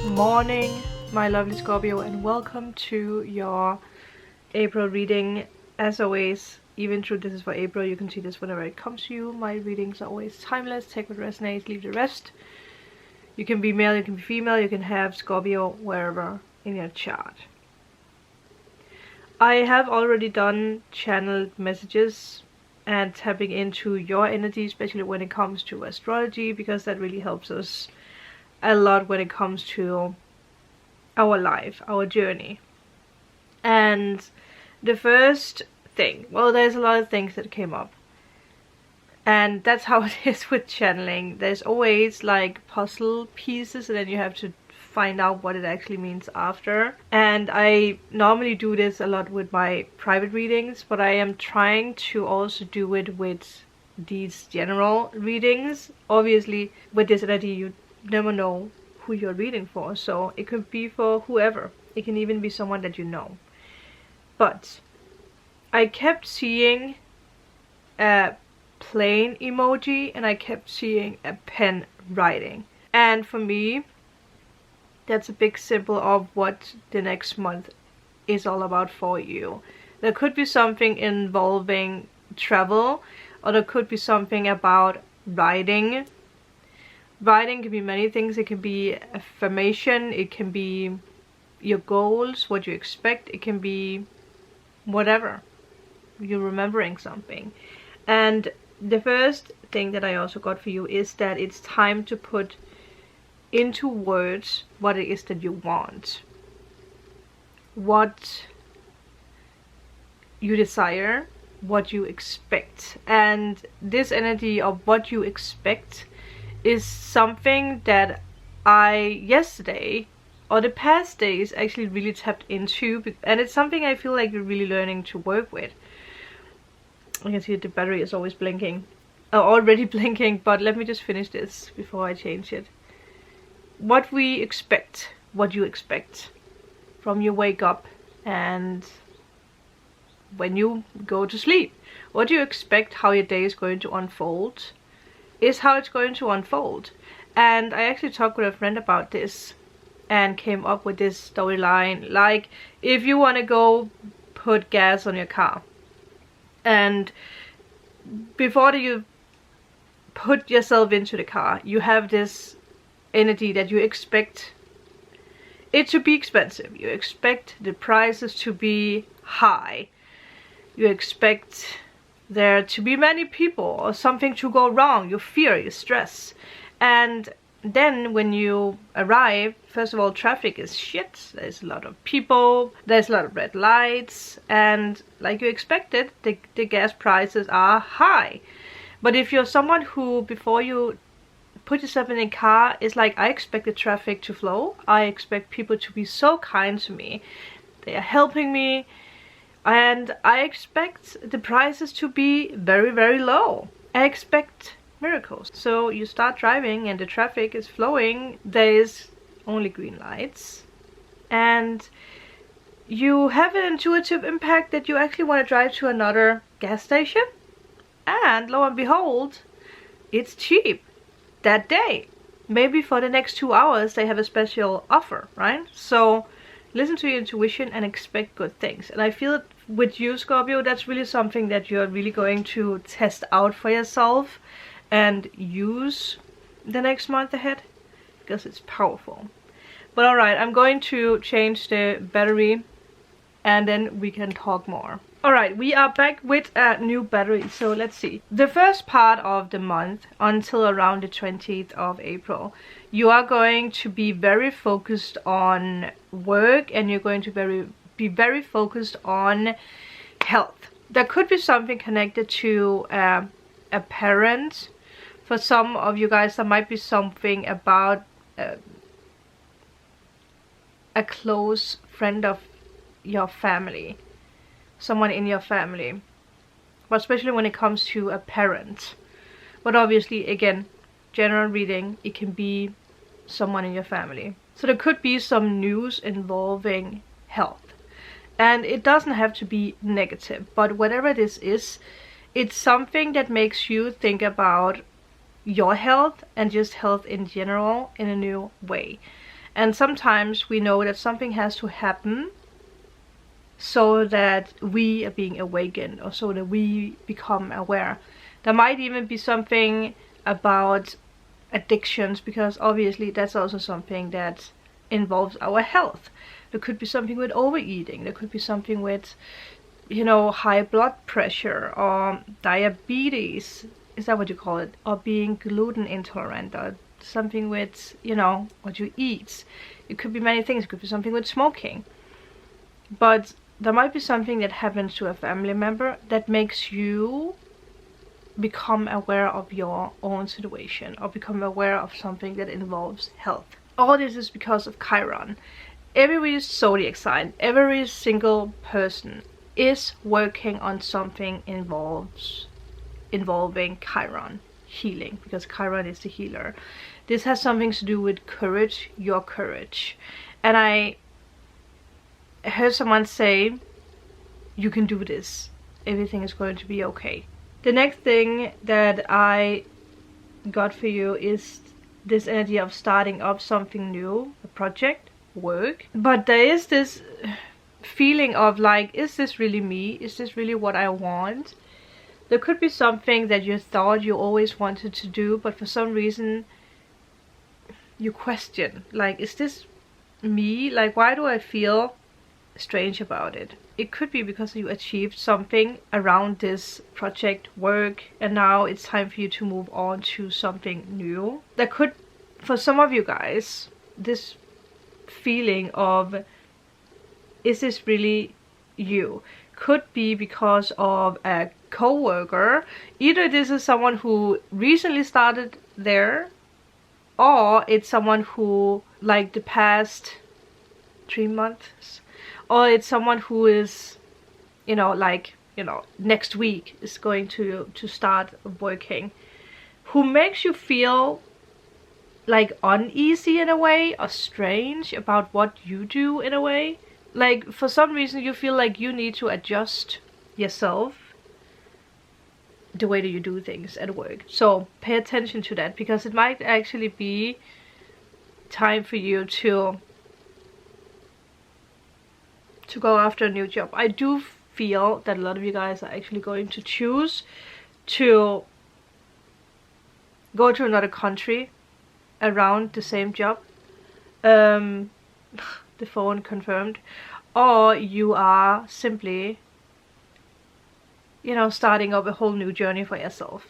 Good morning, my lovely Scorpio, and welcome to your April reading. As always, even though this is for April, you can see this whenever it comes to you. My readings are always timeless. Take what resonates, leave the rest. You can be male, you can be female, you can have Scorpio wherever in your chart. I have already done channeled messages and tapping into your energy, especially when it comes to astrology, because that really helps us a lot when it comes to our life, our journey. And the first thing, well, there's a lot of things that came up, and that's how it is with channeling. There's always like puzzle pieces, and then you have to find out what it actually means after. And I normally do this a lot with my private readings, but I am trying to also do it with these general readings. Obviously with this energy you never know who you're reading for, so it could be for whoever. It can even be someone that you know. But I kept seeing a plane emoji and I kept seeing a pen writing, and for me that's a big symbol of what the next month is all about for you. There could be something involving travel, or there could be something about writing. Writing can be many things. It can be affirmation, it can be your goals, what you expect, it can be whatever. You're remembering something. And the first thing that I also got for you is that it's time to put into words what it is that you want, what you desire, what you expect. And this energy of what you expect is something that I yesterday or the past days actually really tapped into, and it's something I feel like you're really learning to work with. I can see that the battery is always blinking, already blinking, but let me just finish this before I change it. What we expect, what you expect from you wake up and when you go to sleep. What you expect, how your day is going to unfold, is how it's going to unfold. And I actually talked with a friend about this and came up with this storyline. Like, if you want to go put gas on your car, and before you put yourself into the car, you have this energy that you expect it to be expensive. You expect the prices to be high. You expect there to be many people or something to go wrong. You fear, you stress. And then when you arrive, first of all, traffic is shit. There's a lot of people, there's a lot of red lights, and like you expected, the gas prices are high. But if you're someone who, before you put yourself in a car, is like, I expect the traffic to flow, I expect people to be so kind to me, they are helping me, and I expect the prices to be very, very low. I expect miracles. So you start driving and the traffic is flowing, there is only green lights, and you have an intuitive impact that you actually want to drive to another gas station, and lo and behold, it's cheap that day. Maybe for the next 2 hours they have a special offer, right? So listen to your intuition and expect good things. And I feel that with you, Scorpio, that's really something that you're really going to test out for yourself and use the next month ahead, because it's powerful. But alright, I'm going to change the battery and then we can talk more. Alright, we are back with a new battery, so let's see. The first part of the month, until around the 20th of April, you are going to be very focused on work, and you're going to be very focused on health. There could be something connected to a parent. For some of you guys, there might be something about a close friend of your family, someone in your family, but especially when it comes to a parent. But obviously, again, general reading, it can be someone in your family. So there could be some news involving health, and it doesn't have to be negative, but whatever this is, it's something that makes you think about your health and just health in general in a new way. And sometimes we know that something has to happen so that we are being awakened, or so that we become aware. There might even be something about addictions, because obviously that's also something that involves our health. There could be something with overeating. There could be something with, you know, high blood pressure or diabetes. Is that what you call it? Or being gluten intolerant, or something with, you know, what you eat. It could be many things. It could be something with smoking. But there might be something that happens to a family member that makes you become aware of your own situation, or become aware of something that involves health. All this is because of Chiron. Every zodiac sign, every single person is working on something involving Chiron, healing, because Chiron is the healer. This has something to do with courage, your courage. And I heard someone say, you can do this, everything is going to be okay. The next thing that I got for you is this energy of starting up something new, a project, work. But there is this feeling of like, is this really me? Is this really what I want? There could be something that you thought you always wanted to do, but for some reason you question, like, is this me? Like, why do I feel strange about it? It could be because you achieved something around this project, work, and now it's time for you to move on to something new. That could, for some of you guys, this feeling of, is this really you? Could be because of a co-worker. Either this is someone who recently started there, or it's someone who, like, the past 3 months, or it's someone who is, you know, like, you know, next week is going to start working, who makes you feel like uneasy in a way, or strange about what you do in a way. Like, for some reason you feel like you need to adjust yourself, the way that you do things at work. So pay attention to that, because it might actually be time for you to go after a new job. I do feel that a lot of you guys are actually going to choose to go to another country around the same job. The phone confirmed. Or you are simply, you know, starting up a whole new journey for yourself.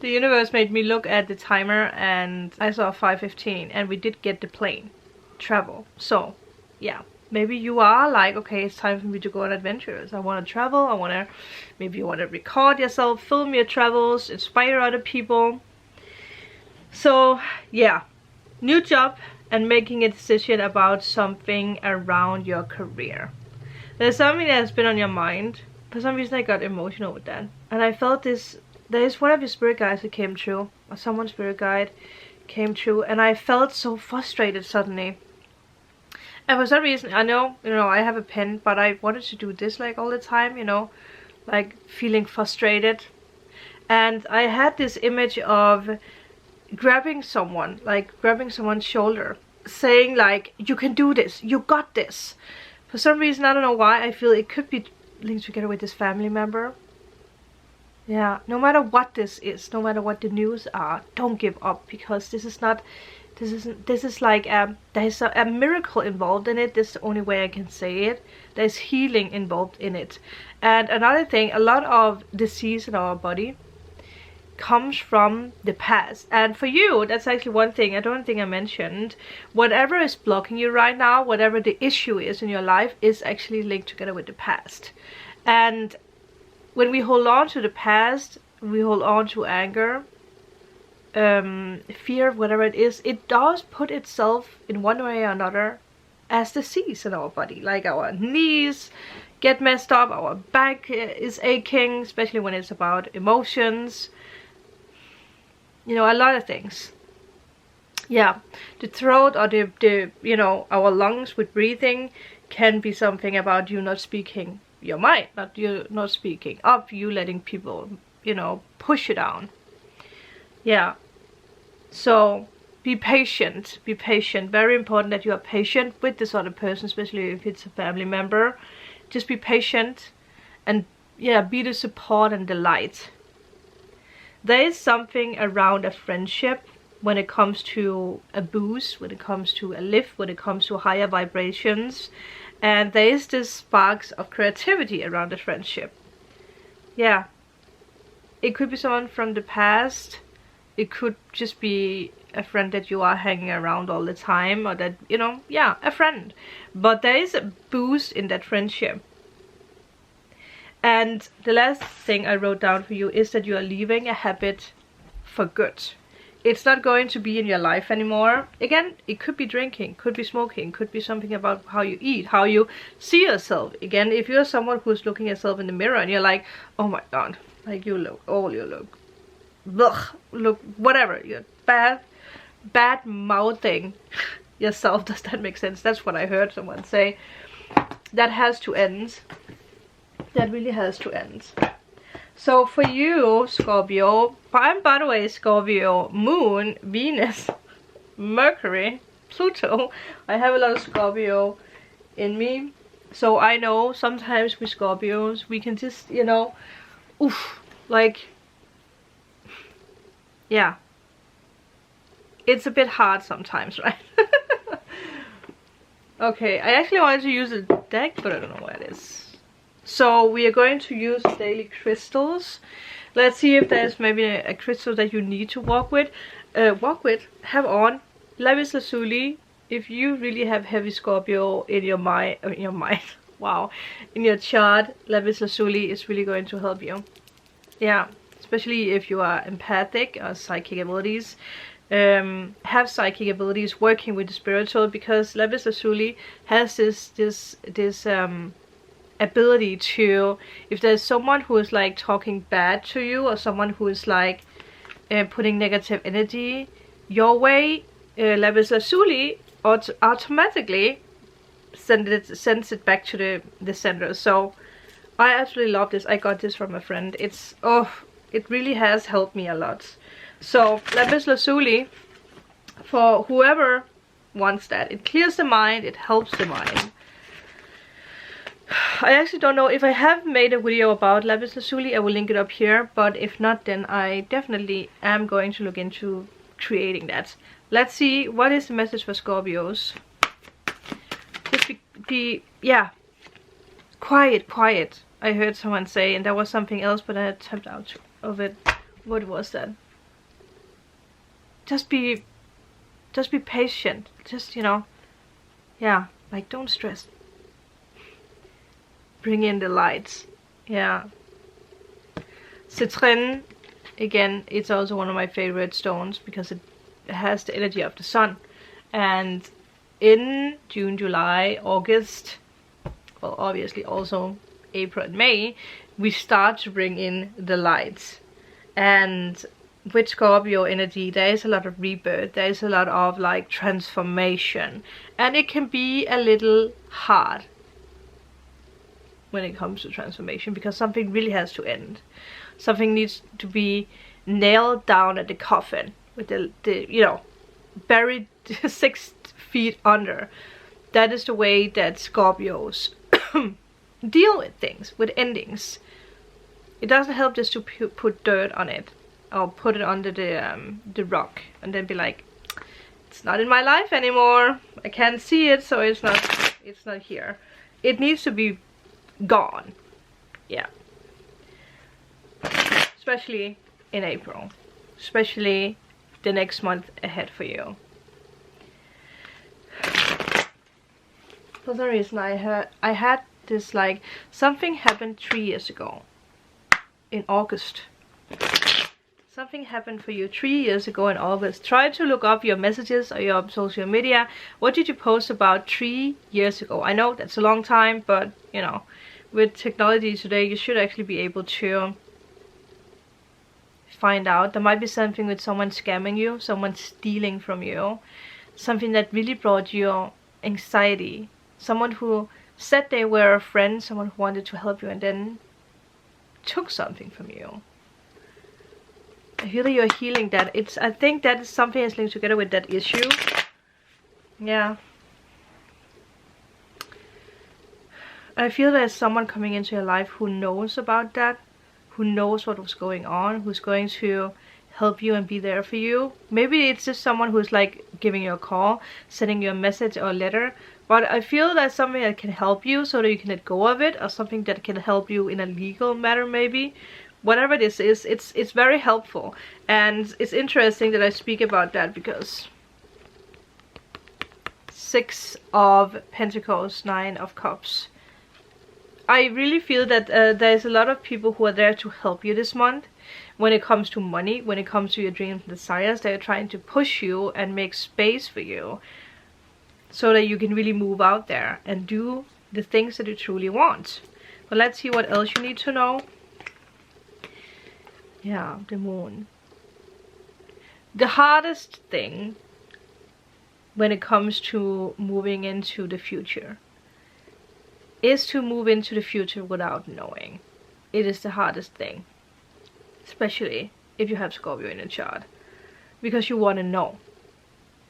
The universe made me look at the timer and I saw 5:15, and we did get the plane travel. So yeah, maybe you are like, okay, it's time for me to go on adventures. I want to travel. Maybe you want to record yourself, film your travels, inspire other people. So yeah, new job and making a decision about something around your career. There's something that has been on your mind. For some reason I got emotional with that, and I felt this. There is one of your spirit guides that came true, or someone's spirit guide came true, and I felt so frustrated suddenly. And for some reason, I know, you know, I have a pen, but I wanted to do this like all the time, you know, like feeling frustrated. And I had this image of grabbing someone, like grabbing someone's shoulder, saying like, you can do this, you got this. For some reason, I don't know why, I feel it could be linked together with this family member. Yeah, no matter what this is, no matter what the news are, don't give up, because this is like there's a miracle involved in it. This is the only way I can say it. There's healing involved in it. And another thing, a lot of disease in our body comes from the past. And for you, that's actually one thing I don't think I mentioned. Whatever is blocking you right now, whatever the issue is in your life, is actually linked together with the past. And when we hold on to the past, we hold on to anger, fear, whatever it is, it does put itself in one way or another as disease in our body. Like our knees get messed up, our back is aching, especially when it's about emotions. You know, a lot of things. Yeah, the throat, or the you know, our lungs with breathing can be something about you not speaking your mind, not speaking up, you letting people, you know, push you down. Yeah, so be patient. Be patient. Very important that you are patient with this other person, especially if it's a family member. Just be patient and yeah, be the support and the light. There is something around a friendship when it comes to a boost, when it comes to a lift, when it comes to higher vibrations. And there is this sparks of creativity around the friendship. Yeah. It could be someone from the past. It could just be a friend that you are hanging around all the time, or that, you know, yeah, a friend. But there is a boost in that friendship. And the last thing I wrote down for you is that you are leaving a habit for good. It's not going to be in your life anymore. Again, it could be drinking, could be smoking, could be something about how you eat, how you see yourself. Again, if you're someone who's looking at yourself in the mirror and you're like, oh my god, like you look, blech, look, whatever, you're bad mouthing yourself. Does that make sense? That's what I heard someone say. That has to end. That really has to end. So for you, Scorpio, I'm by the way Scorpio Moon, Venus, Mercury, Pluto. I have a lot of Scorpio in me. So I know sometimes with Scorpios, we can just, you know, oof, like, yeah. It's a bit hard sometimes, right? Okay, I actually wanted to use a deck, but I don't know where it is. So we are going to use daily crystals. Let's see if there's maybe a crystal that you need to have on. Lapis lazuli. If you really have heavy Scorpio in your mind, wow, in your chart, lapis lazuli is really going to help you. Yeah, especially if you are empathic or psychic abilities. Have psychic abilities working with the spiritual, because lapis lazuli has this ability to, if there's someone who is like talking bad to you, or someone who is like putting negative energy your way, lapis lazuli automatically sends it back to the sender. So I absolutely love this. I got this from a friend. It's, oh, it really has helped me a lot. So lapis lazuli, for whoever wants that, it clears the mind, it helps the mind. I actually don't know if I have made a video about lapis lazuli. I will link it up here, but if not, then I definitely am going to look into creating that. Let's see, what is the message for Scorpios? Just be yeah, quiet. I heard someone say, and there was something else, but I tapped out of it. What was that? Just be patient. Just, you know, yeah, like, don't stress. Bring in the lights. Yeah. Citrine, again, it's also one of my favorite stones because it has the energy of the sun. And in June, July, August, well, obviously also April and May, we start to bring in the lights. And with Scorpio energy, there is a lot of rebirth, there is a lot of like transformation, and it can be a little hard when it comes to transformation, because something really has to end. Something needs to be nailed down at the coffin with the you know, buried 6 feet under. That is the way that Scorpios deal with things, with endings. It doesn't help just to put dirt on it, or put it under the rock and then be like, it's not in my life anymore, I can't see it, so it's not here. It needs to be gone. Yeah. Especially in April, especially the next month ahead for you. For some reason I had this, like, something happened 3 years ago in August. Something happened for you 3 years ago in August. Try to look up your messages or your social media. What did you post about 3 years ago? I know that's a long time, but you know, with technology today, you should actually be able to find out. There might be something with someone scamming you, someone stealing from you, something that really brought you anxiety, someone who said they were a friend, someone who wanted to help you and then took something from you. I feel that you're healing that. I think that is something that's linked together with that issue. Yeah. I feel there's someone coming into your life who knows about that, who knows what was going on, who's going to help you and be there for you. Maybe it's just someone who's like giving you a call, sending you a message or a letter. But I feel that's something that can help you so that you can let go of it, or something that can help you in a legal matter maybe. Whatever this is, it's very helpful. And it's interesting that I speak about that because 6 of Pentacles, 9 of Cups. I really feel that there's a lot of people who are there to help you this month. When it comes to money, when it comes to your dreams and desires, they're trying to push you and make space for you so that you can really move out there and do the things that you truly want. But let's see what else you need to know. Yeah, the Moon. The hardest thing when it comes to moving into the future is to move into the future without knowing. It is the hardest thing, especially if you have Scorpio in a chart, because you want to know.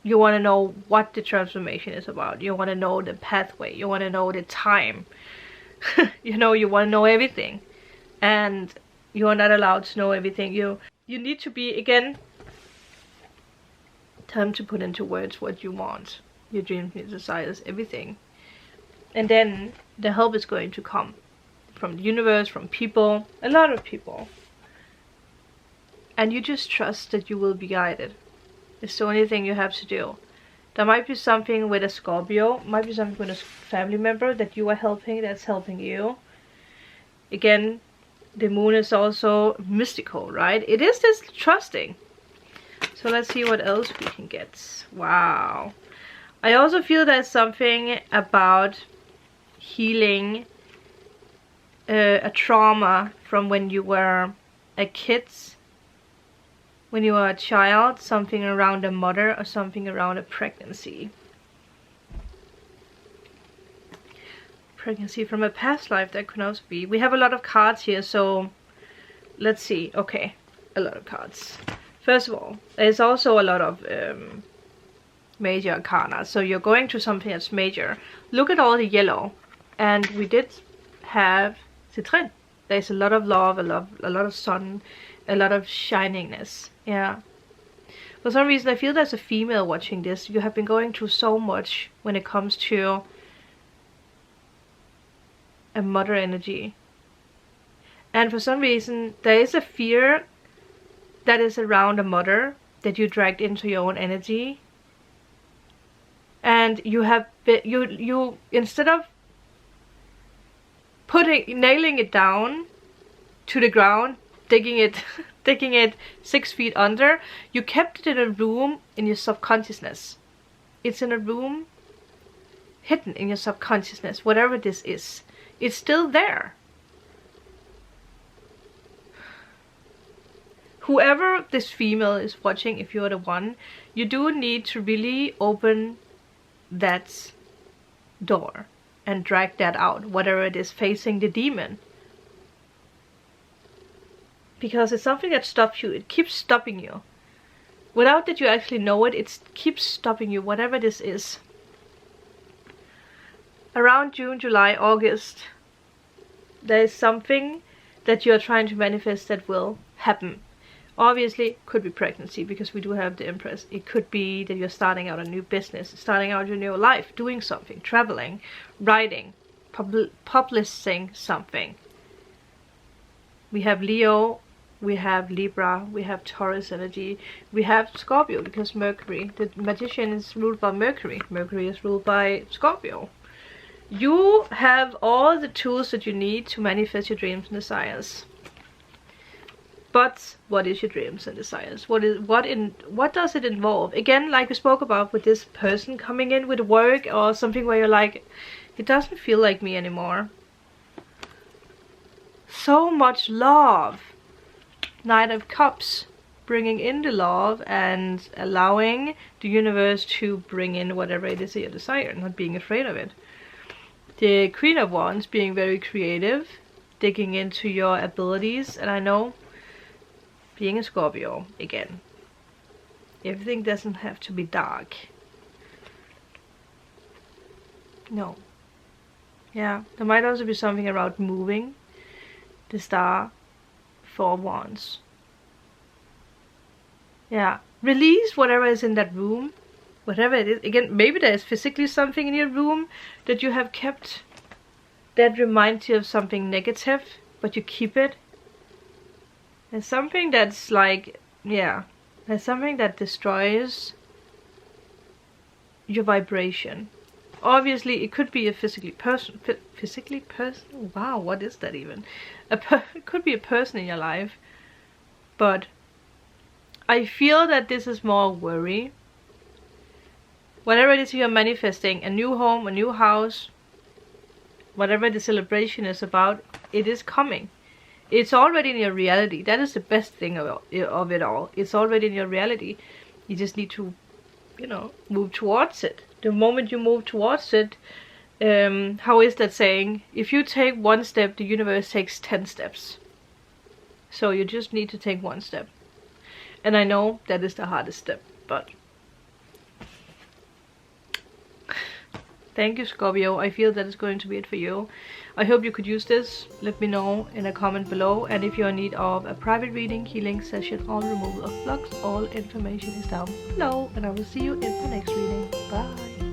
You want to know what the transformation is about. You want to know the pathway. You want to know the time. You know, you want to know everything, and you are not allowed to know everything. You need to be, again, time to put into words what you want, your dreams, your desires, everything. And then the help is going to come from the universe, from people, a lot of people. And you just trust that you will be guided. It's the only thing you have to do. There might be something with a Scorpio, might be something with a family member that you are helping, that's helping you. Again, the Moon is also mystical, right? It is this trusting. So let's see what else we can get. Wow. I also feel there's something about healing a trauma from when you were a kid, when you were a child, something around a mother or something around a pregnancy. Pregnancy from a past life, that could also be. We have a lot of cards here, so let's see. Okay, a lot of cards. First of all, there's also a lot of major arcana, so you're going to something that's major. Look at all the yellow, and we did have Citrin. There's a lot of love, a lot of sun, a lot of shiningness. Yeah. For some reason I feel there's a female watching this. You have been going through so much when it comes to a mother energy, and for some reason there is a fear that is around a mother that you dragged into your own energy. And you have been, you instead of nailing it down to the ground, digging it 6 feet under, you kept it in a room in your subconsciousness. It's in a room hidden in your subconsciousness. Whatever this is, it's still there. Whoever this female is watching, if you're the one, you do need to really open that door and drag that out, whatever it is facing the demon. Because it's something that stops you. It keeps stopping you. Without that you actually know it, it keeps stopping you, whatever this is. Around June, July, August, there is something that you are trying to manifest that will happen. Obviously, could be pregnancy, because we do have the Empress. It could be that you're starting out a new business, starting out your new life, doing something, traveling, writing, publishing something. We have Leo, we have Libra, we have Taurus energy, we have Scorpio, because Mercury, the magician, is ruled by Mercury. Mercury is ruled by Scorpio. You have all the tools that you need to manifest your dreams and desires. But what is your dreams and desires? What does it involve? Again, like we spoke about with this person coming in with work or something where you're like, it doesn't feel like me anymore. So much love. Knight of Cups, bringing in the love and allowing the universe to bring in whatever it is that you desire, not being afraid of it. The Queen of Wands, being very creative, digging into your abilities. And I know being a Scorpio again. Everything doesn't have to be dark. No. Yeah, there might also be something about moving. The Star, 4 of Wands. Yeah, release whatever is in that room. Whatever it is. Again, maybe there is physically something in your room that you have kept that reminds you of something negative, but you keep it. There's something that's like, yeah, there's something that destroys your vibration. Obviously, it could be a physically person. Wow, what is that even? It could be a person in your life, but I feel that this is more worry. Whatever it is you're manifesting, a new home, a new house, whatever the celebration is about, it is coming. It's already in your reality. That is the best thing of it all. It's already in your reality. You just need to, you know, move towards it. The moment you move towards it, how is that saying? If you take 1 step, the universe takes 10 steps. So you just need to take 1 step. And I know that is the hardest step, but thank you, Scorpio. I feel that is going to be it for you. I hope you could use this. Let me know in a comment below. And if you're in need of a private reading, healing session, or removal of blocks, all information is down below. And I will see you in the next reading. Bye.